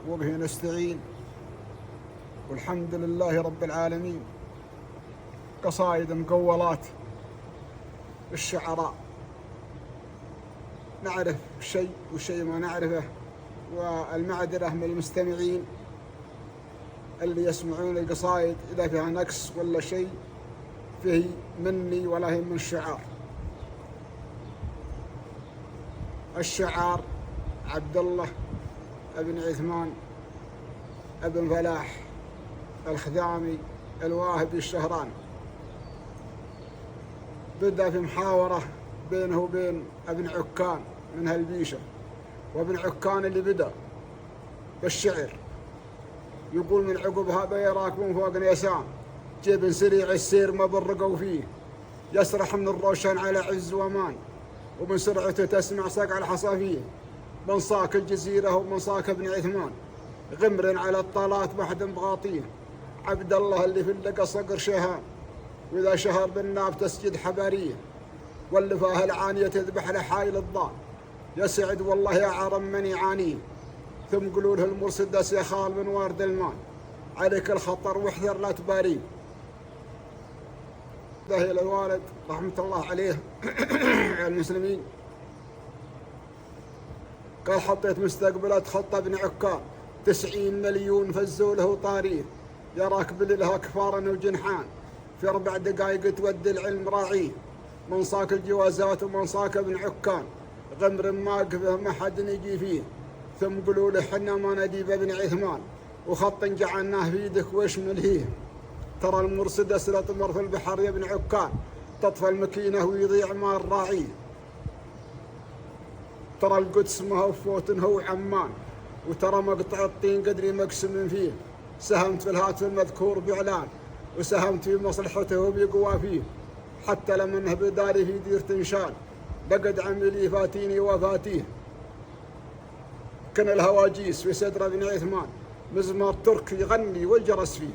وبه نستعين والحمد لله رب العالمين. قصائد مقولات الشعراء، نعرف شيء وشيء ما نعرفه، والمعذرة من المستمعين اللي يسمعون القصائد إذا فيها نقص ولا شيء فيه مني ولا هي من الشعار. الشعار عبد الله ابن عثمان ابن فلاح الخذامي الواهبي الشهراني. بدأ في محاورة بينه وبين ابن عكان من هالبيشة، وابن عكان اللي بدأ بالشعر يقول من عقبها بيراكبون فوق نيسان، جيب سريع السير ما برقوا فيه، يسرح من الروشن على عز ومان، ومن سرعته تسمع صقع الحصافيه، من صاك الجزيرة ومن صاك ابن عثمان، غمر على الطالات بحد بغاطيه، عبد الله اللي في اللقى صقر شهان، وإذا شهر بالناب تسجد حباريه، واللي فاه العانية تذبح لحايل الضال، يسعد والله يا عرم من يعانيه، ثم قولوا له المرسدس يا خال من وارد المال، عليك الخطر واحذر لا تباريه. ده الوالد رحمة الله عليه المسلمين قال حطيت مستقبلات خطة ابن عكان 90 مليون فزوا له طاريه، يراك بللها كفارا وجنحان، في 4 دقائق تودي العلم راعيه، من صاك الجوازات ومن صاك ابن عكان، غمر ماقفه ما حد يجي فيه، ثم قولوا له حنا ما نديب ابن عثمان، وخط جعلناه في يدك وش ملهيه، ترى المرسدس لطمر في البحر يا ابن عكان، تطفى المكينة ويضيع مال راعيه، ترى القدس ما هو فوت هو عمان، وترى مقطع الطين قدري مقسم فيه، ساهمت في الهاتف المذكور بإعلان، وساهمت في مصلحته وبيقوى فيه، حتى لما انه بداري في دير تنشال، بقد عملي فاتيني وفاتيه، كان الهواجيس في صدر ابن عثمان، مزمار تركي يغني والجرس فيه.